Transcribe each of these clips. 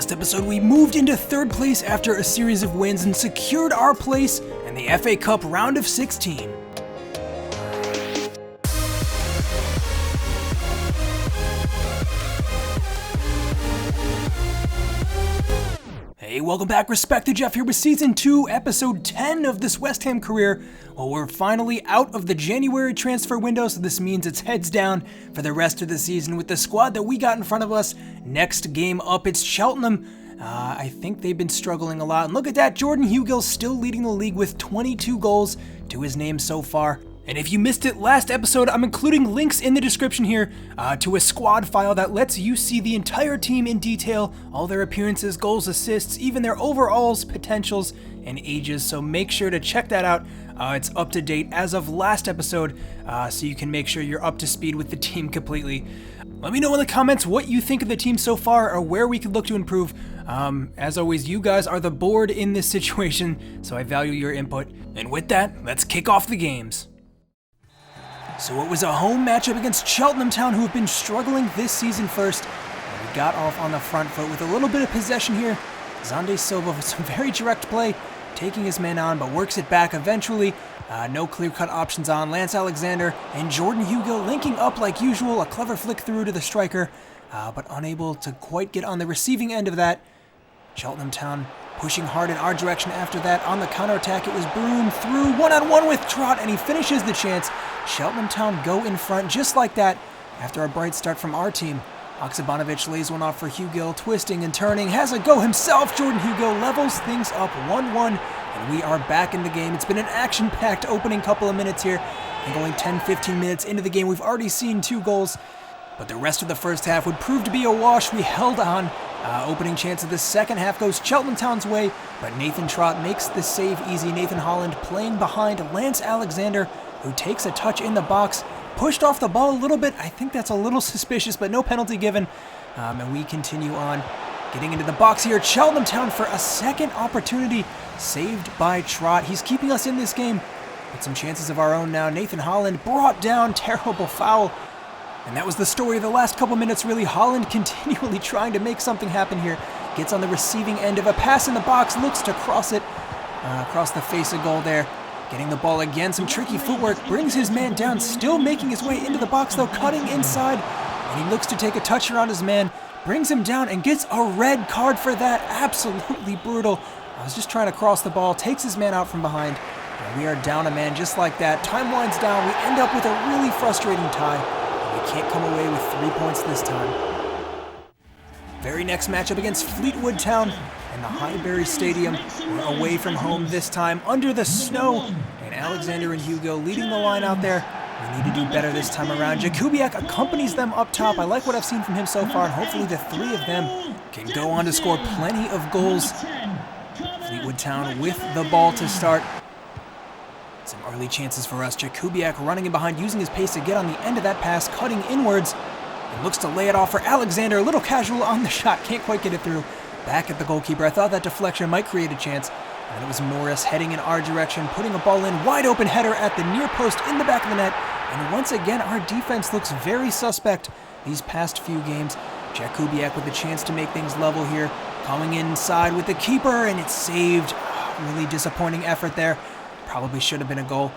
Last episode, we moved into third place after a series of wins and secured our place in the FA Cup round of 16. Hey, welcome back. Respected Jeff here with Season 2, Episode 10 of this West Ham career. Well, we're finally out of the January transfer window, so this means it's heads down for the rest of the season with the squad that we got in front of us. Next game up, it's Cheltenham. I think they've been struggling a lot. And look at that, Jordan Hugill's still leading the league with 22 goals to his name so far. And if you missed it last episode, I'm including links in the description here to a squad file that lets you see the entire team in detail, all their appearances, goals, assists, even their overalls, potentials, and ages. So make sure to check that out. It's up to date as of last episode, so you can make sure you're up to speed with the team completely. Let me know in the comments what you think of the team so far or where we could look to improve. As always, you guys are the board in this situation, so I value your input. And with that, let's kick off the games. So it was a home matchup against Cheltenham Town, who have been struggling this season first. And we got off on the front foot with a little bit of possession here. Zande Silva with some very direct play, taking his man on, but works it back eventually. No clear-cut options on. Lance Alexander and Jordan Hugill linking up like usual. A clever flick through to the striker, but unable to quite get on the receiving end of that. Cheltenham Town pushing hard in our direction after that. On the counterattack, it was Broom through one-on-one with Trott, and he finishes the chance. Cheltenham Town go in front just like that after a bright start from our team. Oksabanovic lays one off for Hugill, twisting and turning, has a go himself. Jordan Hugill levels things up 1-1, and we are back in the game. It's been an action-packed opening couple of minutes here, and going 10-15 minutes into the game, we've already seen 2 goals, but the rest of the first half would prove to be a wash. We held on. Opening chance of the second half goes Cheltenham Town's way, but Nathan Trott makes the save easy. Nathan Holland playing behind Lance Alexander, who takes a touch in the box, pushed off the ball a little bit. I think that's a little suspicious, but no penalty given. And we continue on getting into the box here. Cheltenham Town for a second opportunity, saved by Trott. He's keeping us in this game with some chances of our own now. Nathan Holland brought down, terrible foul. And that was the story of the last couple minutes, really. Holland continually trying to make something happen here. Gets on the receiving end of a pass in the box, looks to cross it across the face of goal there. Getting the ball again, some tricky footwork, brings his man down, still making his way into the box though, cutting inside. And he looks to take a touch around his man, brings him down and gets a red card for that. Absolutely brutal. I was just trying to cross the ball, takes his man out from behind. And we are down a man just like that. Time winds down, we end up with a really frustrating tie. We can't come away with 3 points this time. Very next matchup against Fleetwood Town in the Highbury Stadium. We're away from home this time, under the snow. And Alexander and Hugill leading the line out there. We need to do better this time around. Jakubiak accompanies them up top. I like what I've seen from him so far, and hopefully the 3 of them can go on to score plenty of goals. Fleetwood Town with the ball to start. Some early chances for us. Jakubiak running in behind, using his pace to get on the end of that pass, cutting inwards, and looks to lay it off for Alexander. A little casual on the shot, can't quite get it through. Back at the goalkeeper. I thought that deflection might create a chance. And it was Morris heading in our direction, putting a ball in. Wide open header at the near post in the back of the net. And once again, our defense looks very suspect these past few games. Jakubiak with a chance to make things level here. Coming inside with the keeper, and it's saved. Really disappointing effort there. Probably should have been a goal.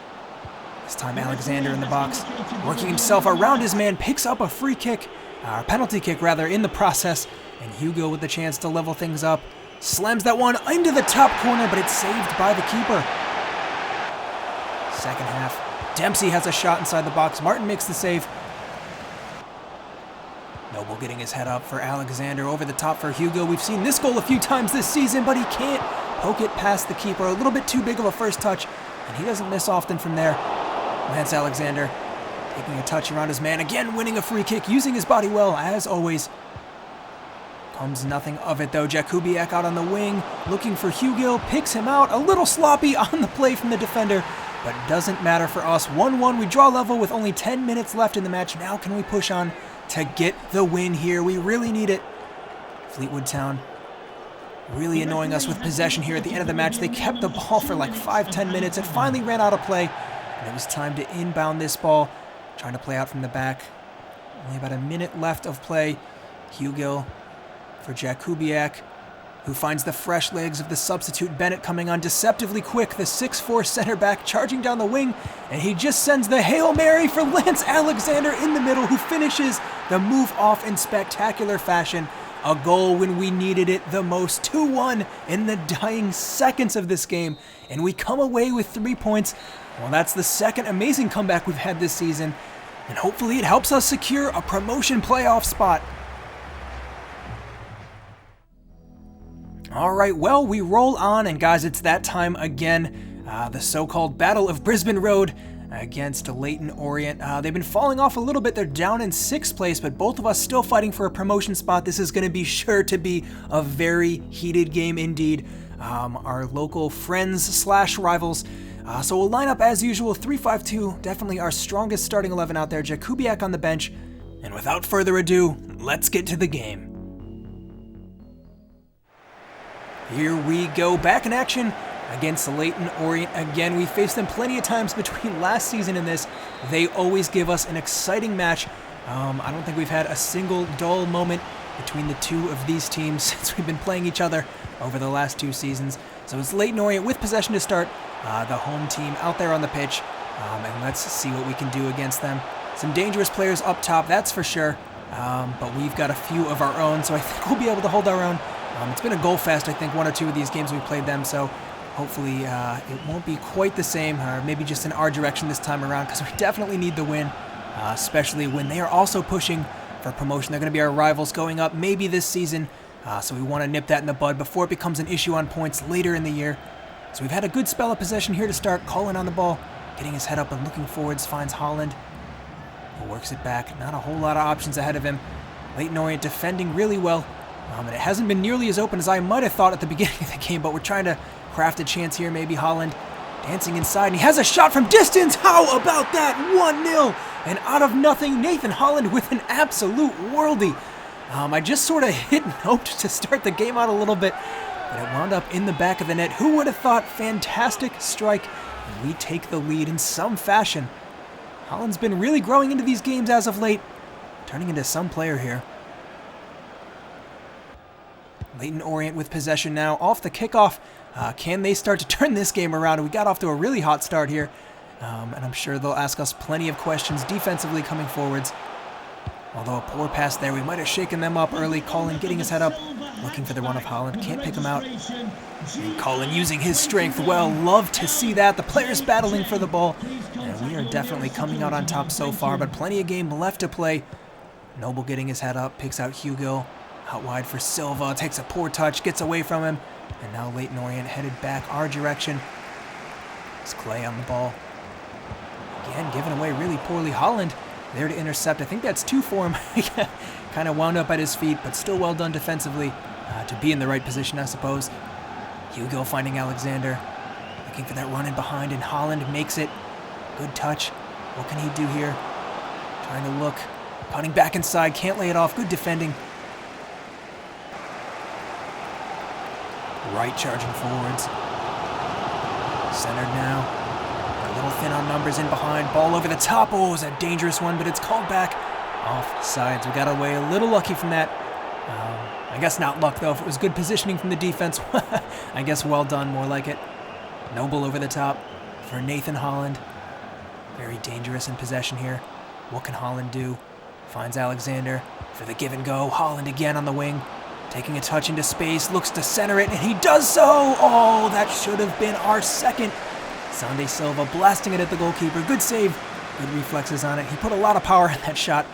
This time Alexander in the box, working himself around his man, picks up a free kick, or penalty kick rather, in the process. And Hugill with the chance to level things up. Slams that one into the top corner, but it's saved by the keeper. Second half, Dempsey has a shot inside the box. Martin makes the save. Noble getting his head up for Alexander, over the top for Hugill. We've seen this goal a few times this season, but he can't poke it past the keeper. A little bit too big of a first touch, and he doesn't miss often from there. Lance Alexander taking a touch around his man, again winning a free kick, using his body well, as always. Comes nothing of it though. Jakubiak out on the wing, looking for Hugill, picks him out. A little sloppy on the play from the defender, but doesn't matter for us. 1-1, we draw level with only 10 minutes left in the match. Now can we push on to get the win here? We really need it. Fleetwood Town really annoying us with possession here at the end of the match. They kept the ball for like 5-10 minutes. It finally ran out of play, and it was time to inbound this ball. Trying to play out from the back. Only about a minute left of play. Hugill for Jakubiak. who finds the fresh legs of the substitute Bennett coming on deceptively quick, the 6'4" center back charging down the wing, and he just sends the Hail Mary for Lance Alexander in the middle, who finishes the move off in spectacular fashion. A goal when we needed it the most, 2-1 in the dying seconds of this game, and we come away with 3 points. Well, that's the second amazing comeback we've had this season, and hopefully it helps us secure a promotion playoff spot. All right, well, we roll on, and guys, it's that time again. The so-called Battle of Brisbane Road against Leyton Orient. They've been falling off a little bit. They're down in 6th place, but both of us still fighting for a promotion spot. This is going to be sure to be a very heated game indeed. Our local friends/rivals. So we'll line up as usual, 3-5-2, definitely our strongest starting 11 out there. Jakubiak on the bench. And without further ado, let's get to the game. Here we go, back in action against Leyton Orient again. We faced them plenty of times between last season and this. They always give us an exciting match. I don't think we've had a single dull moment between the two of these teams since we've been playing each other over the last 2 seasons. So it's Leyton Orient with possession to start, the home team out there on the pitch, and let's see what we can do against them. Some dangerous players up top, that's for sure, but we've got a few of our own, so I think we'll be able to hold our own. It's been a goal fest, I think, 1 or 2 of these games we've played them, so hopefully it won't be quite the same, or maybe just in our direction this time around, because we definitely need the win, especially when they are also pushing for promotion. They're going to be our rivals going up maybe this season, so we want to nip that in the bud before it becomes an issue on points later in the year. So we've had a good spell of possession here to start. Colin on the ball, getting his head up and looking forwards, finds Holland, who works it back. Not a whole lot of options ahead of him. Leyton Orient defending really well. And it hasn't been nearly as open as I might have thought at the beginning of the game, but we're trying to craft a chance here. Maybe Holland dancing inside, and he has a shot from distance. How about that? 1-0, and out of nothing, Nathan Holland with an absolute worldie. I just sort of hit and hoped to start the game out a little bit, but it wound up in the back of the net. Who would have thought? Fantastic strike, and we take the lead in some fashion. Holland's been really growing into these games as of late, turning into some player here. Leyton Orient with possession now, off the kickoff. Can they start to turn this game around? We got off to a really hot start here, and I'm sure they'll ask us plenty of questions defensively coming forwards. Although a poor pass there, we might have shaken them up early. Colin getting his head up, looking for the run of Holland. Can't pick him out. And Colin using his strength well. Love to see that. The players battling for the ball. And we are definitely coming out on top so far, but plenty of game left to play. Noble getting his head up, picks out Hugo. Out wide for Silva, takes a poor touch, gets away from him, and now Leyton Orient headed back our direction. It's Clay on the ball. Again, given away really poorly. Holland there to intercept. I think that's 2 for him. Kind of wound up at his feet, but still well done defensively to be in the right position, I suppose. Hugo finding Alexander, looking for that run in behind, and Holland makes it. Good touch. What can he do here? Trying to look. Cutting back inside, can't lay it off. Good defending. Right charging forwards. Centered now. A little thin on numbers in behind. Ball over the top. Oh, it was a dangerous one, but it's called back. Offsides. We got away a little lucky from that. I guess not luck, though. If it was good positioning from the defense, I guess well done, more like it. Noble over the top for Nathan Holland. Very dangerous in possession here. What can Holland do? Finds Alexander for the give and go. Holland again on the wing. Taking a touch into space, looks to center it, and he does so! Oh, that should have been our second. Sande Silva blasting it at the goalkeeper. Good save, good reflexes on it. He put a lot of power in that shot.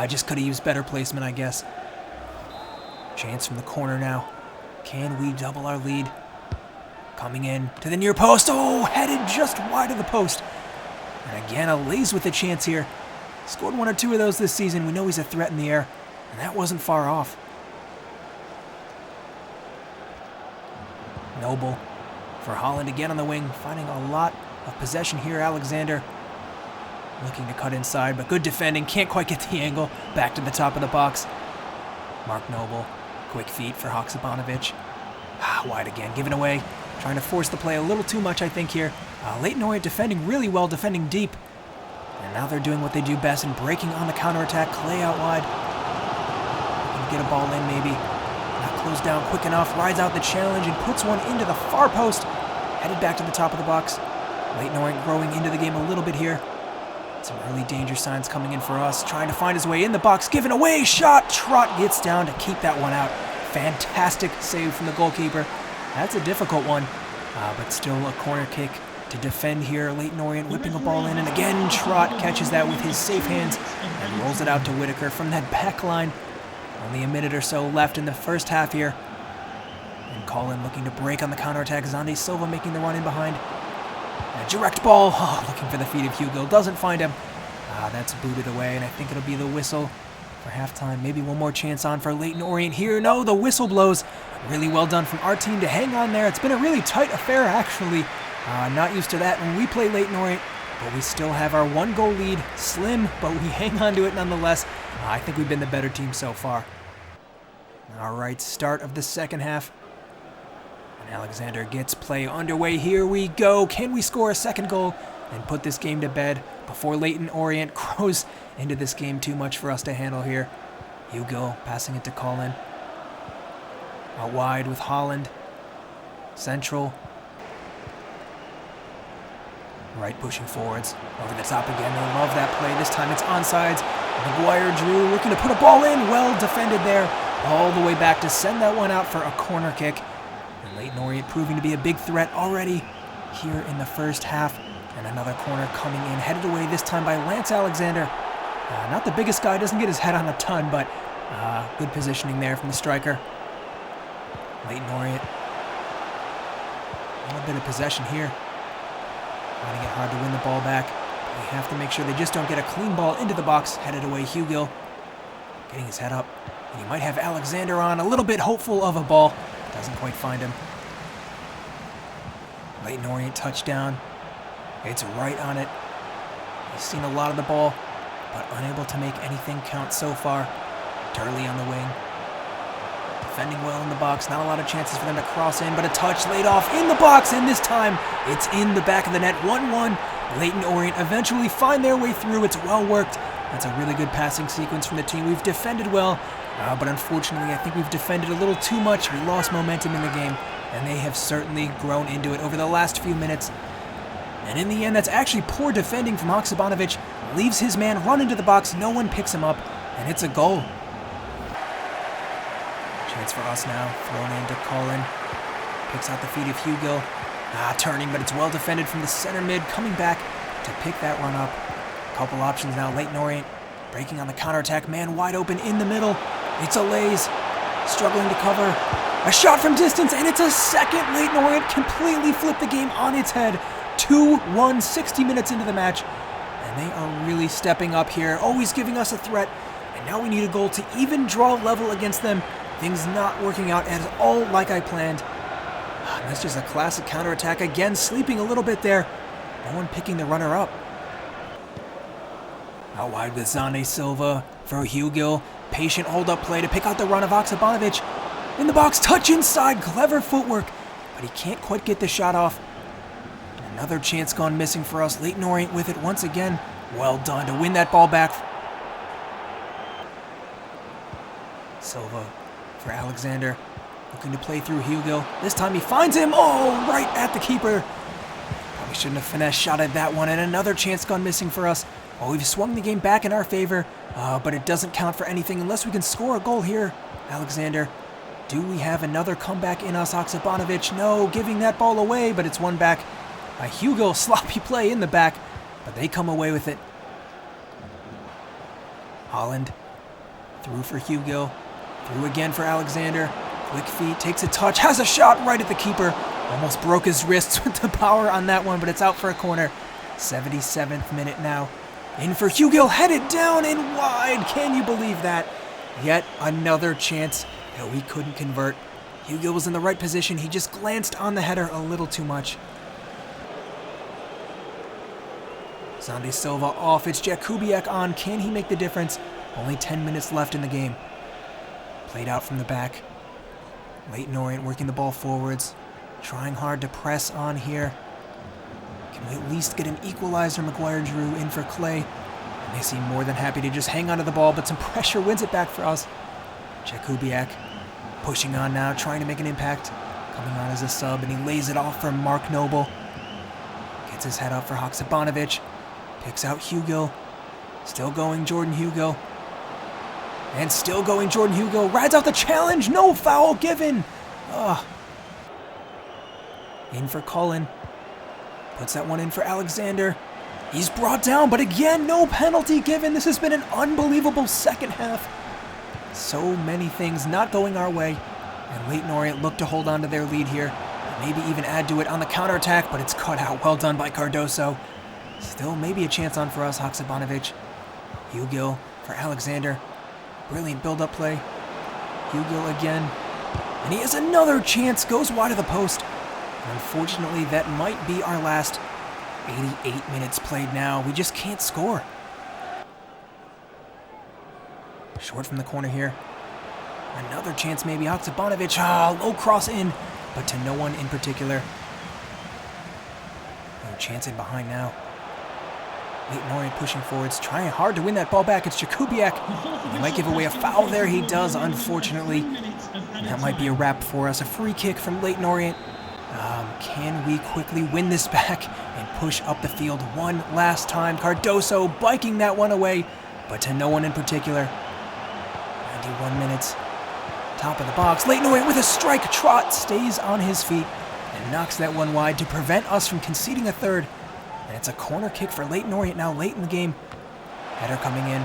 Just could have used better placement, I guess. Chance from the corner now. Can we double our lead? Coming in to the near post. Oh, headed just wide of the post. And again, Alays with a chance here. Scored 1 or 2 of those this season. We know he's a threat in the air, and that wasn't far off. Noble for Holland again on the wing, finding a lot of possession here. Alexander looking to cut inside, but good defending. Can't quite get the angle. Back to the top of the box. Mark Noble, quick feet for Haksabanovic. Wide again, giving away. Trying to force the play a little too much, I think, here. Leyton Orient defending really well, defending deep. And now they're doing what they do best and breaking on the counterattack. Clay out wide. Looking to get a ball in, maybe. Not goes down quick enough, rides out the challenge, and puts one into the far post. Headed back to the top of the box. Leyton Orient growing into the game a little bit here. Some early danger signs coming in for us. Trying to find his way in the box. Given away. Shot. Trott gets down to keep that one out. Fantastic save from the goalkeeper. That's a difficult one, but still a corner kick to defend here. Leyton Orient whipping a ball in, and again Trott catches that with his safe hands and rolls it out to Whitaker from that back line. Only a minute or so left in the first half here. And Colin looking to break on the counterattack. Xande Silva making the run in behind. A direct ball, looking for the feet of Hugo, doesn't find him. That's booted away, and I think it'll be the whistle for halftime. Maybe one more chance on for Leyton Orient here. No, the whistle blows. Really well done from our team to hang on there. It's been a really tight affair, actually. Not used to that when we play Leyton Orient, but we still have our 1-goal lead. Slim, but we hang on to it nonetheless. I think we've been the better team so far. All right, start of the second half. And Alexander gets play underway. Here we go. Can we score a second goal and put this game to bed before Leyton Orient grows into this game too much for us to handle here? Hugo passing it to Colin. Out wide with Holland. Central. Right pushing forwards. Over the top again. I love that play. This time it's onside. Maguire-Drew looking to put a ball in. Well defended there. All the way back to send that one out for a corner kick. And Leyton Orient proving to be a big threat already here in the first half. And another corner coming in. Headed away this time by Lance Alexander. Not the biggest guy. Doesn't get his head on a ton, but good positioning there from the striker. Leyton Orient. A little bit of possession here. Finding it hard to win the ball back. We have to make sure they just don't get a clean ball into the box. Headed away Hugo. Getting his head up. And he might have Alexander on. A little bit hopeful of a ball. Doesn't quite find him. Leyton Orient touchdown. It's right on it. He's seen a lot of the ball, but unable to make anything count so far. Turley on the wing. Defending well in the box. Not a lot of chances for them to cross in, but a touch laid off in the box, and this time it's in the back of the net. 1-1. Leyton Orient eventually find their way through. It's well worked. That's a really good passing sequence from the team. We've defended well, but unfortunately I think we've defended a little too much. We lost momentum in the game, and they have certainly grown into it over the last few minutes. And in the end, that's actually poor defending from Haksabanovic. Leaves his man run into the box. No one picks him up, and it's a goal. Chance for us now. Thrown in to Colin. Picks out the feet of Hugo. Turning, but it's well defended from the center mid. Coming back to pick that run up. Couple options now. Leyton Orient breaking on the counterattack. Man wide open in the middle. It's Alays struggling to cover. A shot from distance, and it's a second. Leyton Orient completely flipped the game on its head. 2-1, 60 minutes into the match. And they are really stepping up here. Always giving us a threat. And now we need a goal to even draw level against them. Things not working out at all like I planned. That's just a classic counterattack. Again, sleeping a little bit there. No one picking the runner up. Out wide with Xande Silva for Hugo. Patient hold-up play to pick out the run of Haksabanovic. In the box, touch inside. Clever footwork. But he can't quite get the shot off. Another chance gone missing for us. Leyton Orient with it once again. Well done to win that ball back. Silva for Alexander. Looking to play through Hugo. This time he finds him. Oh, right at the keeper. Probably shouldn't have finesse shotted that one. And another chance gone missing for us. Oh, we've swung the game back in our favor. But it doesn't count for anything unless we can score a goal here. Alexander. Do we have another comeback in us? Haksabanovic. No, giving that ball away. But it's won back by Hugo. Sloppy play in the back. But they come away with it. Holland. Through for Hugo. Through again for Alexander. Quick feet, takes a touch, has a shot right at the keeper. Almost broke his wrists with the power on that one, but it's out for a corner. 77th minute now. In for Hugo, headed down and wide. Can you believe that? Yet another chance that we couldn't convert. Hugo was in the right position. He just glanced on the header a little too much. Xande Silva off. It's Jakubiak on. Can he make the difference? Only 10 minutes left in the game. Played out from the back. Leyton Orient working the ball forwards. Trying hard to press on here. Can we at least get an equalizer? Maguire-Drew in for Clay. And they seem more than happy to just hang onto the ball, but some pressure wins it back for us. Jakubiak pushing on now, trying to make an impact. Coming on as a sub, and he lays it off for Mark Noble. Gets his head up for Haksabanovic. Picks out Hugo. Still going Jordan Hugo. And still going Jordan Hugo. Rides out the challenge. No foul given. In for Cullen. Puts that one in for Alexander. He's brought down, but again, no penalty given. This has been an unbelievable second half. So many things not going our way. And Leyton Orient look to hold on to their lead here. Maybe even add to it on the counterattack, but it's cut out. Well done by Cardoso. Still maybe a chance on for us, Haksabanovic. Hugo for Alexander. Brilliant build-up play. Hugo again. And he has another chance. Goes wide of the post. Unfortunately, that might be our last 88 minutes played now. We just can't score. Short from the corner here. Another chance maybe. Haksabanovic. Low cross in, but to no one in particular. No chance in behind now. Leyton Orient pushing forwards, trying hard to win that ball back. It's Jakubiak. He might give away a foul there. He does, unfortunately. That might be a wrap for us. A free kick from Leyton Orient. Can we quickly win this back and push up the field one last time? Cardoso biking that one away, but to no one in particular. 91 minutes. Top of the box. Leyton Orient with a strike. Trot stays on his feet and knocks that one wide to prevent us from conceding a third. And it's a corner kick for Leyton Orient now late in the game. Header coming in.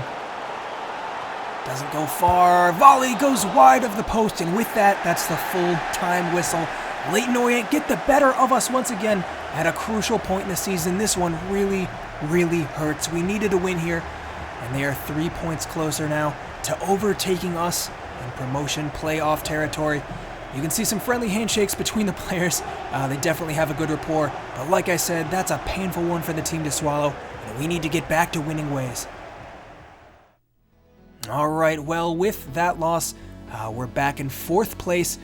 Doesn't go far. Volley goes wide of the post, and with that, that's the full-time whistle. Leyton Orient get the better of us once again at a crucial point in the season. This one really, really hurts. We needed a win here, and they are 3 points closer now to overtaking us in promotion playoff territory. You can see some friendly handshakes between the players. They definitely have a good rapport, but like I said, that's a painful one for the team to swallow, and we need to get back to winning ways. All right, well, with that loss, we're back in 4th place.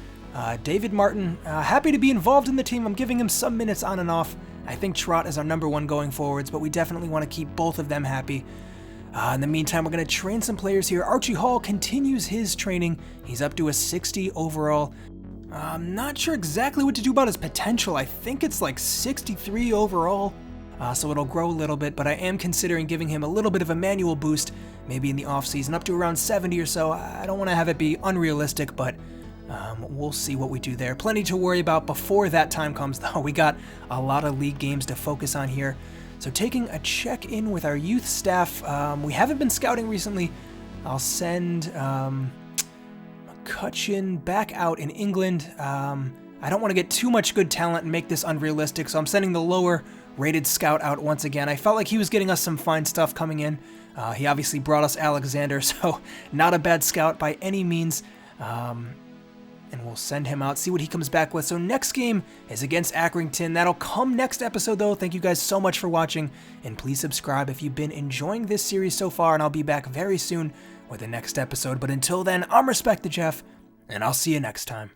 David Martin, happy to be involved in the team. I'm giving him some minutes on and off. I think Trot is our #1 going forwards, but we definitely want to keep both of them happy. In the meantime, we're going to train some players here. Archie Hall continues his training. He's up to a 60 overall. I'm not sure exactly what to do about his potential. I think it's like 63 overall, so it'll grow a little bit, but I am considering giving him a little bit of a manual boost, maybe in the offseason, up to around 70 or so. I don't want to have it be unrealistic, but we'll see what we do there. Plenty to worry about before that time comes, though. We got a lot of league games to focus on here. So taking a check-in with our youth staff. We haven't been scouting recently. I'll send McCutcheon back out in England. I don't want to get too much good talent and make this unrealistic, so I'm sending the lower-rated scout out once again. I felt like he was getting us some fine stuff coming in. He obviously brought us Alexander, so not a bad scout by any means. And we'll send him out, see what he comes back with. So next game is against Accrington. That'll come next episode, though. Thank you guys so much for watching, and please subscribe if you've been enjoying this series so far, and I'll be back very soon with the next episode. But until then, I'm Respect the Jeff, and I'll see you next time.